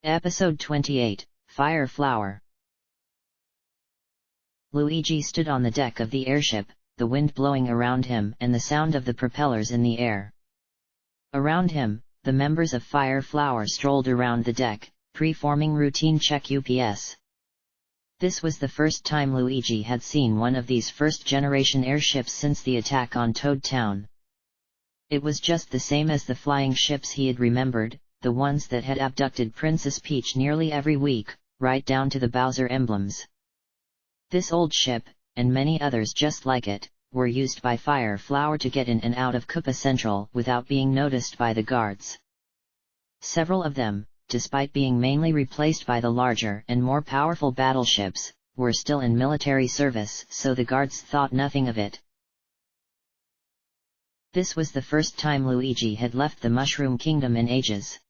Episode 28, Fire Flower. Luigi stood on the deck of the airship, the wind blowing around him and the sound of the propellers in the air. Around him, the members of Fire Flower strolled around the deck, performing routine check UPS. This was the first time Luigi had seen one of these first-generation airships since the attack on Toad Town. It was just the same as the flying ships he had remembered, the ones that had abducted Princess Peach nearly every week, right down to the Bowser emblems. This old ship, and many others just like it, were used by Fire Flower to get in and out of Koopa Central without being noticed by the guards. Several of them, despite being mainly replaced by the larger and more powerful battleships, were still in military service, so the guards thought nothing of it. This was the first time Luigi had left the Mushroom Kingdom in ages.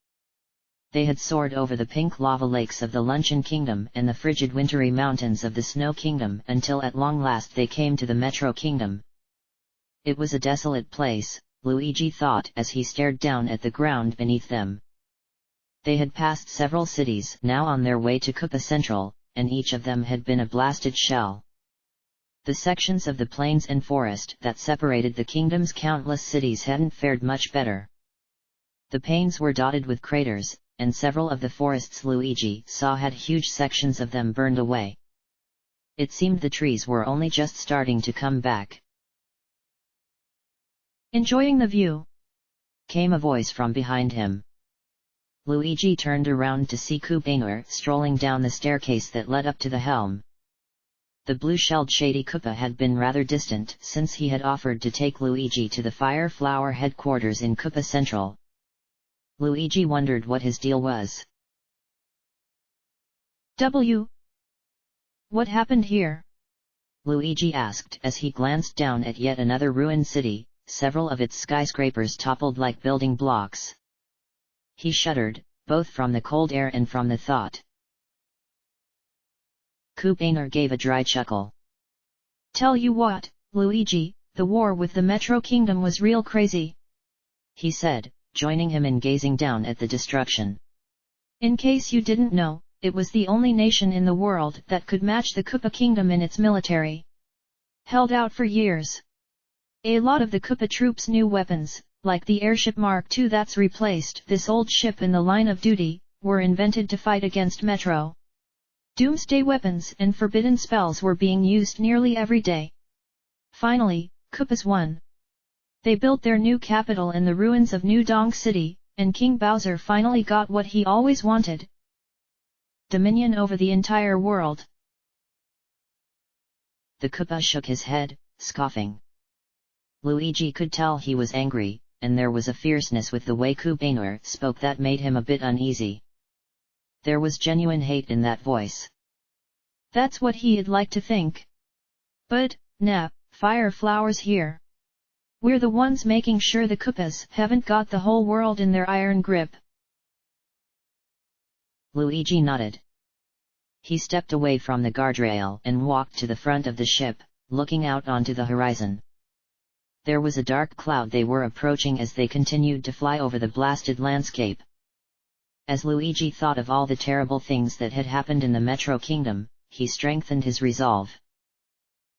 They had soared over the pink lava lakes of the Luncheon Kingdom and the frigid wintry mountains of the Snow Kingdom until at long last they came to the Metro Kingdom. It was a desolate place, Luigi thought as he stared down at the ground beneath them. They had passed several cities now on their way to Koopa Central, and each of them had been a blasted shell. The sections of the plains and forest that separated the kingdom's countless cities hadn't fared much better. The plains were dotted with craters, and several of the forests Luigi saw had huge sections of them burned away. It seemed the trees were only just starting to come back. "Enjoying the view?" came a voice from behind him. Luigi turned around to see Koopa strolling down the staircase that led up to the helm. The blue-shelled Shady Koopa had been rather distant since he had offered to take Luigi to the Fire Flower headquarters in Koopa Central. Luigi wondered what his deal was. What happened here?" Luigi asked as he glanced down at yet another ruined city, several of its skyscrapers toppled like building blocks. He shuddered, both from the cold air and from the thought. Koopa gave a dry chuckle. "Tell you what, Luigi, the war with the Metro Kingdom was real crazy," he said, joining him in gazing down at the destruction. "In case you didn't know, it was the only nation in the world that could match the Koopa Kingdom in its military. Held out for years. A lot of the Koopa troops' new weapons, like the airship Mark II that's replaced this old ship in the line of duty, were invented to fight against Metro. Doomsday weapons and forbidden spells were being used nearly every day. Finally, Koopas won. They built their new capital in the ruins of New Donk City, and King Bowser finally got what he always wanted: dominion over the entire world." The Koopa shook his head, scoffing. Luigi could tell he was angry, and there was a fierceness with the way Koopa spoke that made him a bit uneasy. There was genuine hate in that voice. That's what he'd like to think. But, nah, Fire Flower's here. We're the ones making sure the Koopas haven't got the whole world in their iron grip. Luigi nodded. He stepped away from the guardrail and walked to the front of the ship, looking out onto the horizon. There was a dark cloud they were approaching as they continued to fly over the blasted landscape. As Luigi thought of all the terrible things that had happened in the Metro Kingdom, he strengthened his resolve.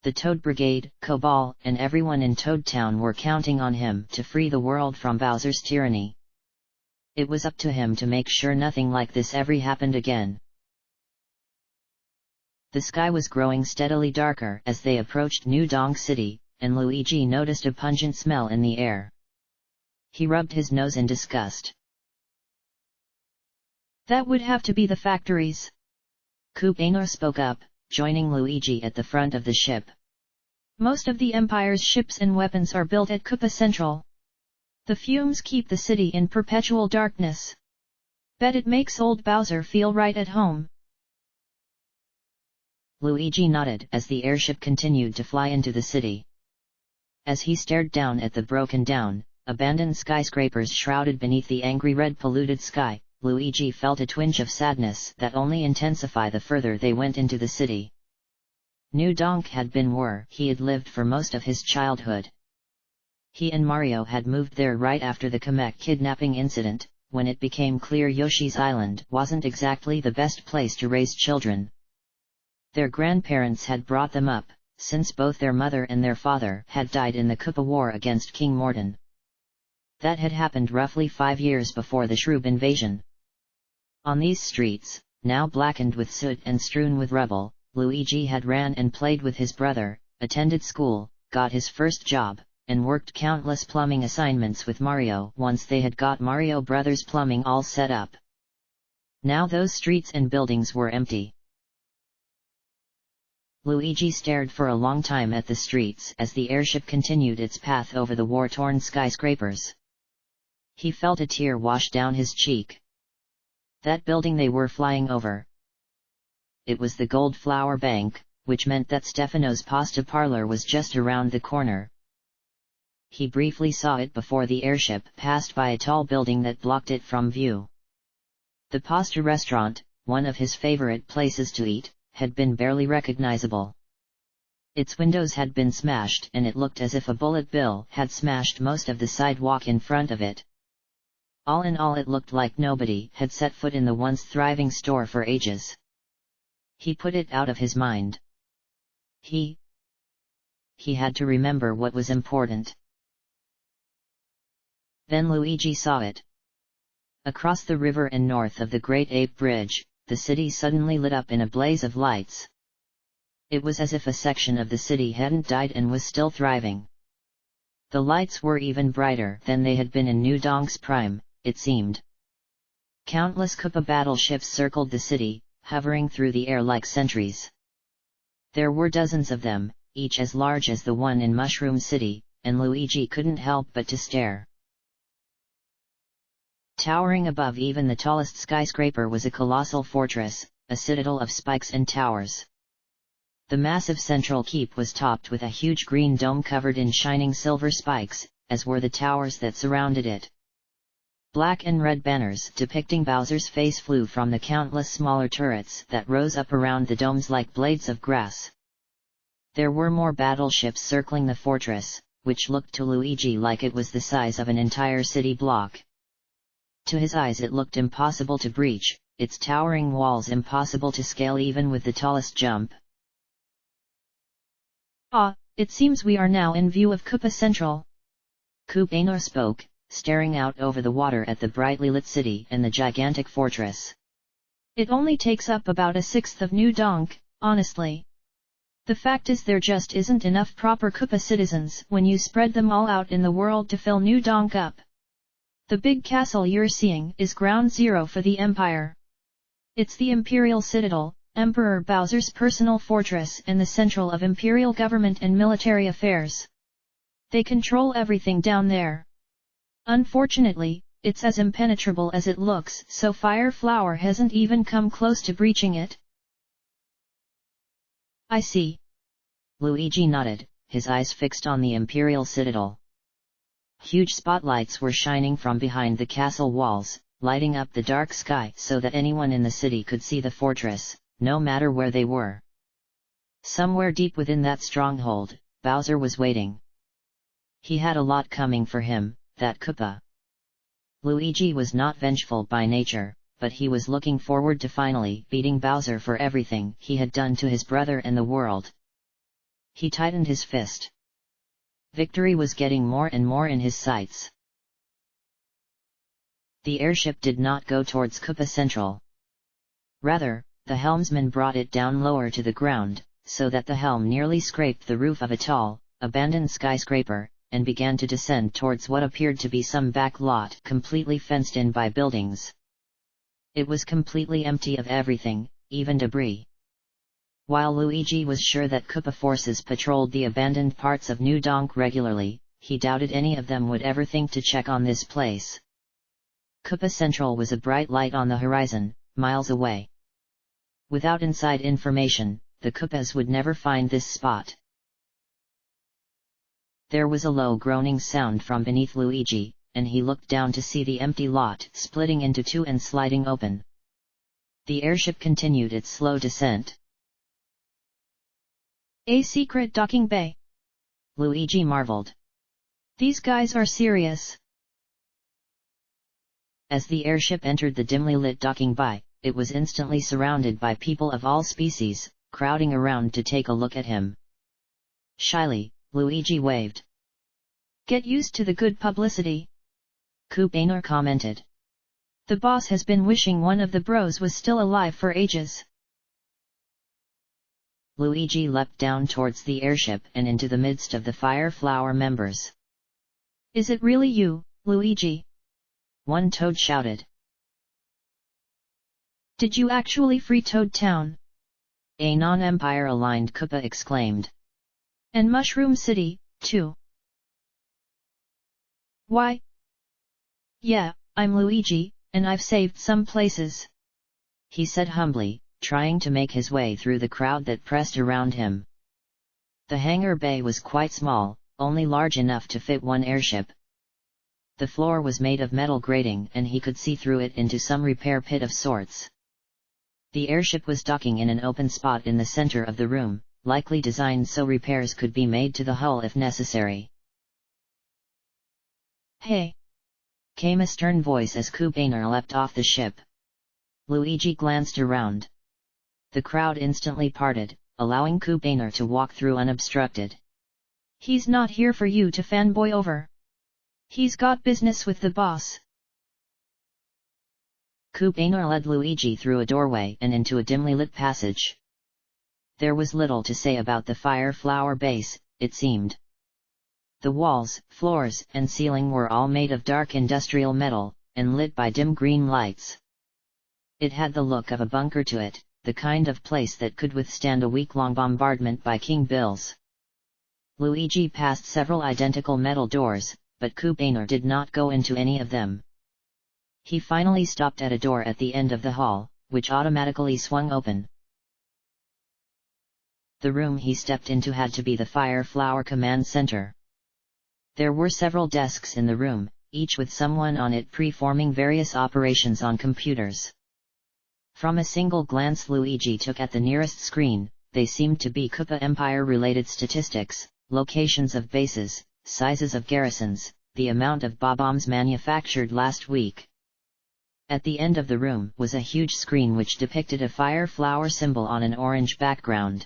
The Toad Brigade, Cobalt, and everyone in Toad Town were counting on him to free the world from Bowser's tyranny. It was up to him to make sure nothing like this ever happened again. The sky was growing steadily darker as they approached New Donk City, and Luigi noticed a pungent smell in the air. He rubbed his nose in disgust. "That would have to be the factories," Koopa spoke up, joining Luigi at the front of the ship. "Most of the Empire's ships and weapons are built at Koopa Central. The fumes keep the city in perpetual darkness. Bet it makes old Bowser feel right at home." Luigi nodded as the airship continued to fly into the city. As he stared down at the broken down, abandoned skyscrapers shrouded beneath the angry red polluted sky, Luigi felt a twinge of sadness that only intensified the further they went into the city. New Donk had been where he had lived for most of his childhood. He and Mario had moved there right after the Kamek kidnapping incident, when it became clear Yoshi's Island wasn't exactly the best place to raise children. Their grandparents had brought them up, since both their mother and their father had died in the Koopa War against King Morton. That had happened roughly 5 years before the Shroob invasion. On these streets, now blackened with soot and strewn with rubble, Luigi had ran and played with his brother, attended school, got his first job, and worked countless plumbing assignments with Mario once they had got Mario Brothers plumbing all set up. Now those streets and buildings were empty. Luigi stared for a long time at the streets as the airship continued its path over the war-torn skyscrapers. He felt a tear wash down his cheek. That building they were flying over. It was the Gold Flower Bank, which meant that Stefano's pasta parlor was just around the corner. He briefly saw it before the airship passed by a tall building that blocked it from view. The pasta restaurant, one of his favorite places to eat, had been barely recognizable. Its windows had been smashed and it looked as if a bullet bill had smashed most of the sidewalk in front of it. All in all, it looked like nobody had set foot in the once thriving store for ages. He put it out of his mind. He had to remember what was important. Then Luigi saw it. Across the river and north of the Great Ape Bridge, the city suddenly lit up in a blaze of lights. It was as if a section of the city hadn't died and was still thriving. The lights were even brighter than they had been in New Donk's prime, it seemed. Countless Koopa battleships circled the city, hovering through the air like sentries. There were dozens of them, each as large as the one in Mushroom City, and Luigi couldn't help but to stare. Towering above even the tallest skyscraper was a colossal fortress, a citadel of spikes and towers. The massive central keep was topped with a huge green dome covered in shining silver spikes, as were the towers that surrounded it. Black and red banners depicting Bowser's face flew from the countless smaller turrets that rose up around the domes like blades of grass. There were more battleships circling the fortress, which looked to Luigi like it was the size of an entire city block. To his eyes it looked impossible to breach, its towering walls impossible to scale even with the tallest jump. Ah, it seems we are now in view of Koopa Central. Koopano spoke, staring out over the water at the brightly lit city and the gigantic fortress. It only takes up about a sixth of New Donk, honestly. The fact is there just isn't enough proper Koopa citizens when you spread them all out in the world to fill New Donk up. The big castle you're seeing is ground zero for the Empire. It's the Imperial Citadel, Emperor Bowser's personal fortress and the central of Imperial government and military affairs. They control everything down there. Unfortunately, it's as impenetrable as it looks, so Fire Flower hasn't even come close to breaching it. I see. Luigi nodded, his eyes fixed on the Imperial Citadel. Huge spotlights were shining from behind the castle walls, lighting up the dark sky so that anyone in the city could see the fortress, no matter where they were. Somewhere deep within that stronghold, Bowser was waiting. He had a lot coming for him, that Koopa. Luigi was not vengeful by nature, but he was looking forward to finally beating Bowser for everything he had done to his brother and the world. He tightened his fist. Victory was getting more and more in his sights. The airship did not go towards Koopa Central. Rather, the helmsman brought it down lower to the ground, so that the helm nearly scraped the roof of a tall, abandoned skyscraper, and began to descend towards what appeared to be some back lot completely fenced in by buildings. It was completely empty of everything, even debris. While Luigi was sure that Koopa forces patrolled the abandoned parts of New Donk regularly, he doubted any of them would ever think to check on this place. Koopa Central was a bright light on the horizon, miles away. Without inside information, the Koopas would never find this spot. There was a low groaning sound from beneath Luigi, and he looked down to see the empty lot splitting into two and sliding open. The airship continued its slow descent. A secret docking bay. Luigi marveled. These guys are serious. As the airship entered the dimly lit docking bay, it was instantly surrounded by people of all species, crowding around to take a look at him. Shyly, Luigi waved. "Get used to the good publicity," Kupainer commented. "The boss has been wishing one of the bros was still alive for ages." Luigi leapt down towards the airship and into the midst of the Fire Flower members. "Is it really you, Luigi?" one toad shouted. "Did you actually free Toad Town?" A non-Empire aligned Koopa exclaimed. "And Mushroom City, too?" "Why? Yeah, I'm Luigi, and I've saved some places," he said humbly, trying to make his way through the crowd that pressed around him. The hangar bay was quite small, only large enough to fit one airship. The floor was made of metal grating and he could see through it into some repair pit of sorts. The airship was docking in an open spot in the center of the room, likely designed so repairs could be made to the hull if necessary. "Hey!" came a stern voice as Kupainer leapt off the ship. Luigi glanced around. The crowd instantly parted, allowing Kupainer to walk through unobstructed. "He's not here for you to fanboy over. He's got business with the boss." Kupainer led Luigi through a doorway and into a dimly lit passage. There was little to say about the Fire Flower base, it seemed. The walls, floors, and ceiling were all made of dark industrial metal, and lit by dim green lights. It had the look of a bunker to it, the kind of place that could withstand a week-long bombardment by King Bills. Luigi passed several identical metal doors, but Kupainer did not go into any of them. He finally stopped at a door at the end of the hall, which automatically swung open. The room he stepped into had to be the Fire Flower Command Center. There were several desks in the room, each with someone on it performing various operations on computers. From a single glance Luigi took at the nearest screen, they seemed to be Koopa Empire-related statistics, locations of bases, sizes of garrisons, the amount of bombs manufactured last week. At the end of the room was a huge screen which depicted a fire flower symbol on an orange background.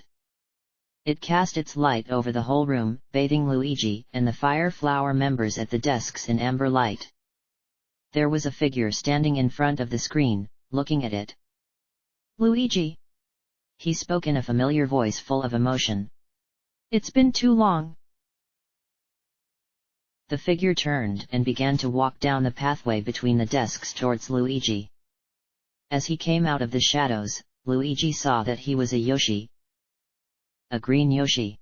It cast its light over the whole room, bathing Luigi and the Fire Flower members at the desks in amber light. There was a figure standing in front of the screen, looking at it. "Luigi," he spoke in a familiar voice full of emotion. "It's been too long." The figure turned and began to walk down the pathway between the desks towards Luigi. As he came out of the shadows, Luigi saw that he was a Yoshi. A green Yoshi.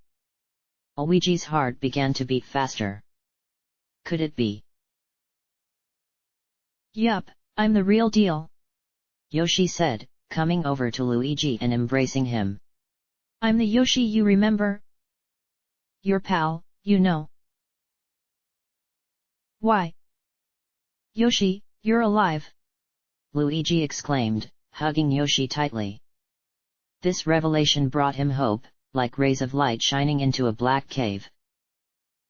Luigi's heart began to beat faster. Could it be? "Yup, I'm the real deal," Yoshi said, coming over to Luigi and embracing him. "I'm the Yoshi you remember? Your pal, you know." "Why? Yoshi, you're alive!" Luigi exclaimed, hugging Yoshi tightly. This revelation brought him hope, like rays of light shining into a black cave.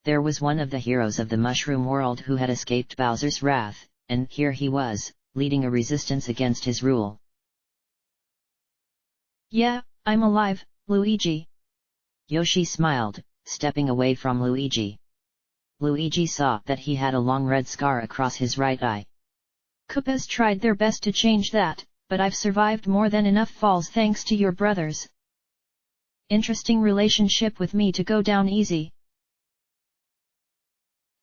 There was one of the heroes of the Mushroom World who had escaped Bowser's wrath, and here he was, leading a resistance against his rule. "Yeah, I'm alive, Luigi." Yoshi smiled, stepping away from Luigi. Luigi saw that he had a long red scar across his right eye. "Koopas tried their best to change that, but I've survived more than enough falls thanks to your brothers. Interesting relationship with me to go down easy."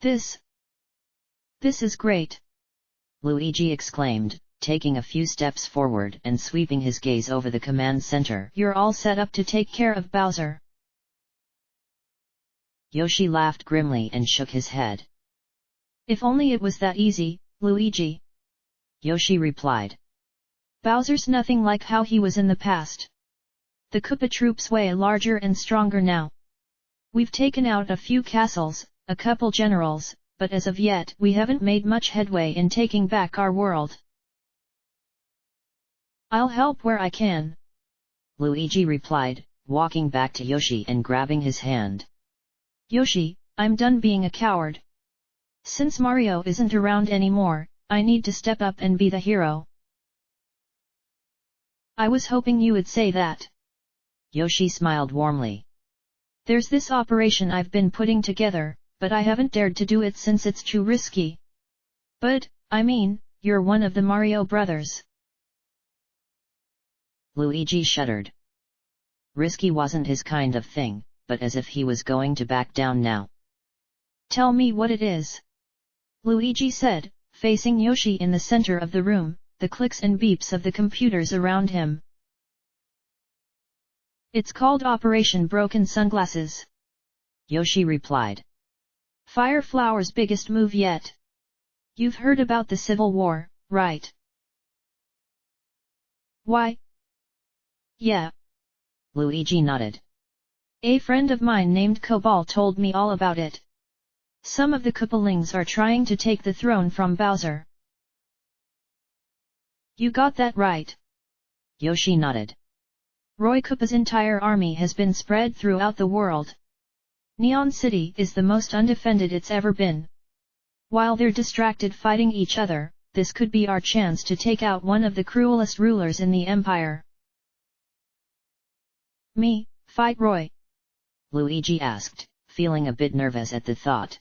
This is great!" Luigi exclaimed, taking a few steps forward and sweeping his gaze over the command center. "You're all set up to take care of Bowser." Yoshi laughed grimly and shook his head. "If only it was that easy, Luigi," Yoshi replied. "Bowser's nothing like how he was in the past. The Koopa troops way larger and stronger now. We've taken out a few castles, a couple generals, but as of yet we haven't made much headway in taking back our world." "I'll help where I can," Luigi replied, walking back to Yoshi and grabbing his hand. "Yoshi, I'm done being a coward. Since Mario isn't around anymore, I need to step up and be the hero. I was hoping you would say that. Yoshi smiled warmly. There's this operation I've been putting together, but I haven't dared to do it since it's too risky. But, I mean, you're one of the Mario brothers. Luigi shuddered. Risky wasn't his kind of thing, but as if he was going to back down now. Tell me what it is. Luigi said, facing Yoshi in the center of the room, the clicks and beeps of the computers around him. It's called Operation Broken Sunglasses. Yoshi replied. Fire Flower's biggest move yet. You've heard about the Civil War, right? Why? Yeah. Luigi nodded. A friend of mine named Cobalt told me all about it. Some of the Koopalings are trying to take the throne from Bowser. You got that right. Yoshi nodded. Roy Koopa's entire army has been spread throughout the world. Neon City is the most undefended it's ever been. While they're distracted fighting each other, this could be our chance to take out one of the cruelest rulers in the Empire. Me, fight Roy? Luigi asked, feeling a bit nervous at the thought.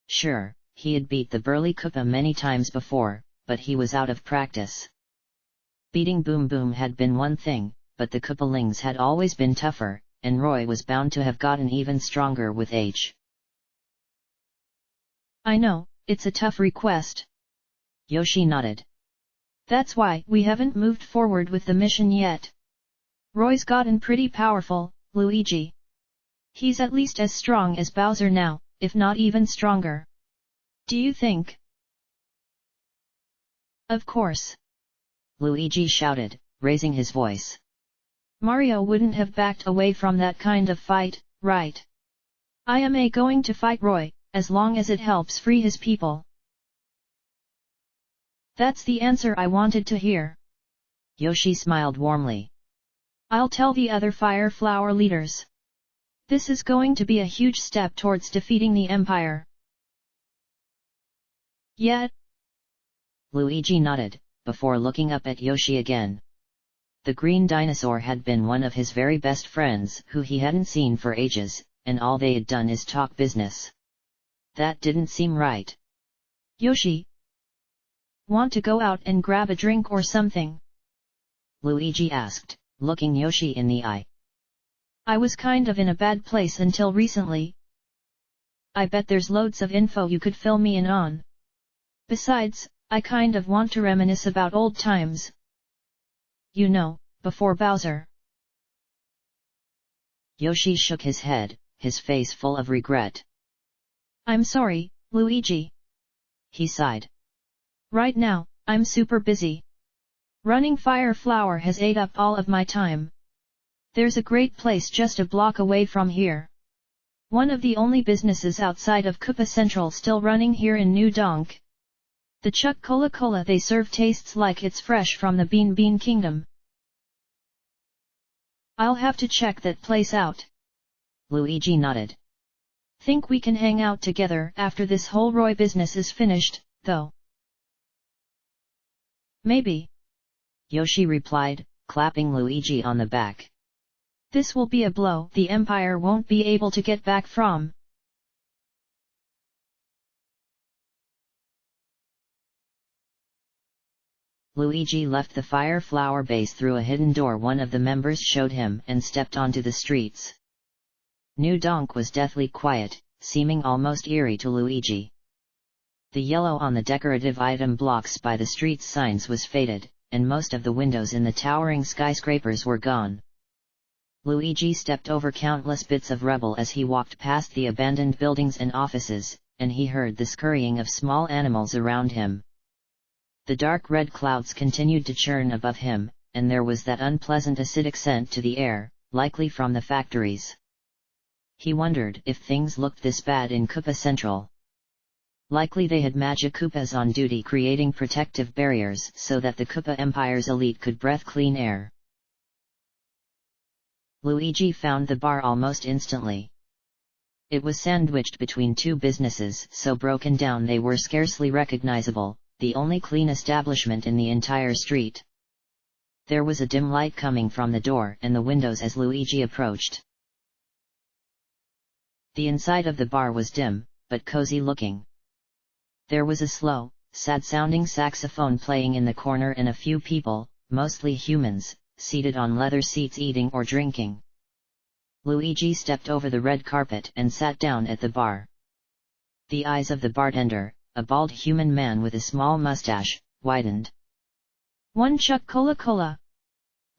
Sure, he had beat the burly Koopa many times before, but he was out of practice. Beating Boom Boom had been one thing, but the Koopalings had always been tougher, and Roy was bound to have gotten even stronger with age. I know, it's a tough request. Yoshi nodded. That's why we haven't moved forward with the mission yet. Roy's gotten pretty powerful, Luigi. He's at least as strong as Bowser now, if not even stronger. Do you think? Of course. Luigi shouted, raising his voice. Mario wouldn't have backed away from that kind of fight, right? I am going to fight Roy, as long as it helps free his people. That's the answer I wanted to hear. Yoshi smiled warmly. I'll tell the other Fire Flower leaders. This is going to be a huge step towards defeating the Empire. Yet? Luigi nodded, before looking up at Yoshi again. The green dinosaur had been one of his very best friends who he hadn't seen for ages, and all they had done is talk business. That didn't seem right. Yoshi? Want to go out and grab a drink or something? Luigi asked, looking Yoshi in the eye. I was kind of in a bad place until recently. I bet there's loads of info you could fill me in on. Besides, I kind of want to reminisce about old times. You know, before Bowser. Yoshi shook his head, his face full of regret. I'm sorry, Luigi. He sighed. Right now, I'm super busy. Running Fire Flower has ate up all of my time. There's a great place just a block away from here. One of the only businesses outside of Koopa Central still running here in New Donk. The Chuck Cola Cola they serve tastes like it's fresh from the Bean Bean Kingdom. I'll have to check that place out. Luigi nodded. Think we can hang out together after this whole Roy business is finished, though? Maybe. Yoshi replied, clapping Luigi on the back. This will be a blow the Empire won't be able to get back from. Luigi left the Fire Flower base through a hidden door one of the members showed him and stepped onto the streets. New Donk was deathly quiet, seeming almost eerie to Luigi. The yellow on the decorative item blocks by the street's signs was faded, and most of the windows in the towering skyscrapers were gone. Luigi stepped over countless bits of rubble as he walked past the abandoned buildings and offices, and he heard the scurrying of small animals around him. The dark red clouds continued to churn above him, and there was that unpleasant acidic scent to the air, likely from the factories. He wondered if things looked this bad in Koopa Central. Likely they had Magic Koopas on duty creating protective barriers so that the Koopa Empire's elite could breathe clean air. Luigi found the bar almost instantly. It was sandwiched between two businesses so broken down they were scarcely recognizable, the only clean establishment in the entire street. There was a dim light coming from the door and the windows as Luigi approached. The inside of the bar was dim, but cozy looking. There was a slow, sad-sounding saxophone playing in the corner and a few people, mostly humans, seated on leather seats eating or drinking. Luigi stepped over the red carpet and sat down at the bar. The eyes of the bartender, a bald human man with a small mustache, widened. "One Chuck Cola-Cola,"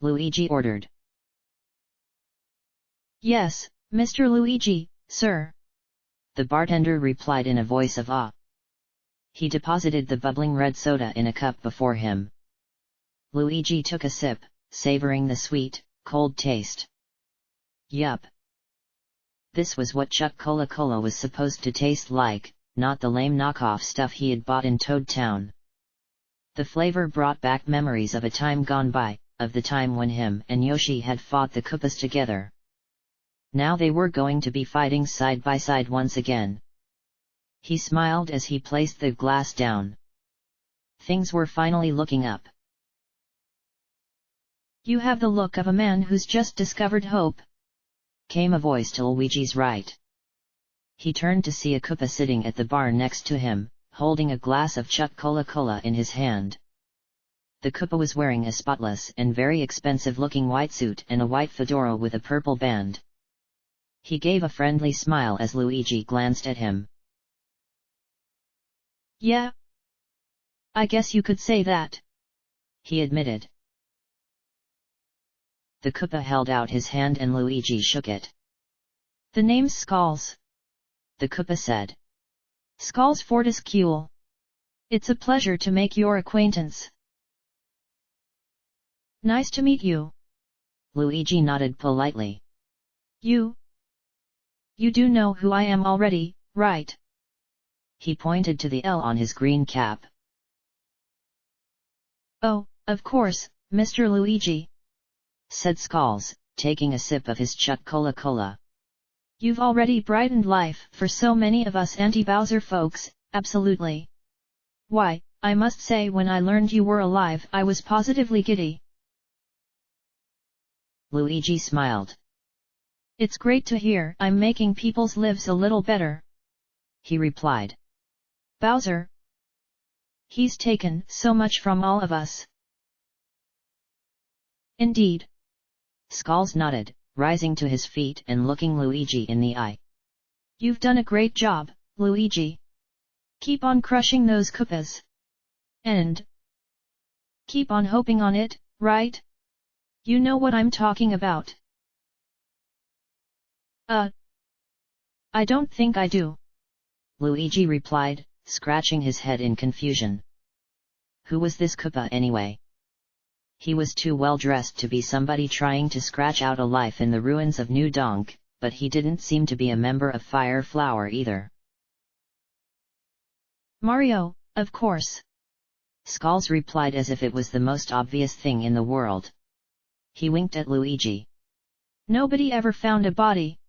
Luigi ordered. "Yes, Mr. Luigi, sir," the bartender replied in a voice of awe. He deposited the bubbling red soda in a cup before him. Luigi took a sip, savoring the sweet, cold taste. Yup. This was what Chuck Cola-Cola was supposed to taste like, not the lame knockoff stuff he had bought in Toad Town. The flavor brought back memories of a time gone by, of the time when him and Yoshi had fought the Koopas together. Now they were going to be fighting side by side once again. He smiled as he placed the glass down. Things were finally looking up. "You have the look of a man who's just discovered hope," came a voice to Luigi's right. He turned to see a Koopa sitting at the bar next to him, holding a glass of Chuck Cola-Cola in his hand. The Koopa was wearing a spotless and very expensive-looking white suit and a white fedora with a purple band. He gave a friendly smile as Luigi glanced at him. "Yeah, I guess you could say that," he admitted. The Koopa held out his hand and Luigi shook it. "The name's Skulls," the Koopa said. "Skulls Fortescue. It's a pleasure to make your acquaintance." "Nice to meet you." Luigi nodded politely. You do know who I am already, right?" He pointed to the L on his green cap. "Oh, of course, Mr. Luigi," said Skulls, taking a sip of his Chuck Cola-Cola. "You've already brightened life for so many of us anti-Bowser folks, absolutely. Why, I must say when I learned you were alive I was positively giddy." Luigi smiled. "It's great to hear I'm making people's lives a little better," he replied. "Bowser, he's taken so much from all of us." "Indeed." Skulls nodded, rising to his feet and looking Luigi in the eye. "You've done a great job, Luigi. Keep on crushing those Koopas. And keep on hoping on it, right? You know what I'm talking about." I don't think I do," Luigi replied, scratching his head in confusion. Who was this Koopa anyway? He was too well dressed to be somebody trying to scratch out a life in the ruins of New Donk, but he didn't seem to be a member of Fire Flower either. "Mario, of course," Skulls replied as if it was the most obvious thing in the world. He winked at Luigi. "Nobody ever found a body.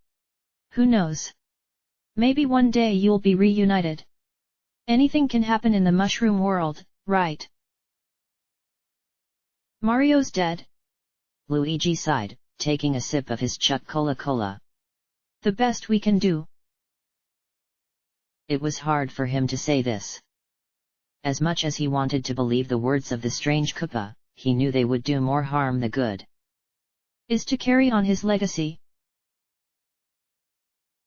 Who knows? Maybe one day you'll be reunited. Anything can happen in the mushroom world, right?" "Mario's dead," Luigi sighed, taking a sip of his Chuck Cola-Cola. "The best we can do." It was hard for him to say this. As much as he wanted to believe the words of the strange Koopa, he knew they would do more harm than good. "Is to carry on his legacy."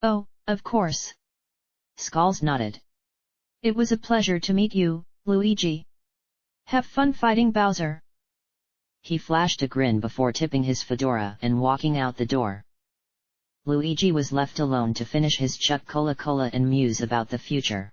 "Oh, of course." Skulls nodded. "It was a pleasure to meet you, Luigi. Have fun fighting Bowser." He flashed a grin before tipping his fedora and walking out the door. Luigi was left alone to finish his Chuck Cola-Cola and muse about the future.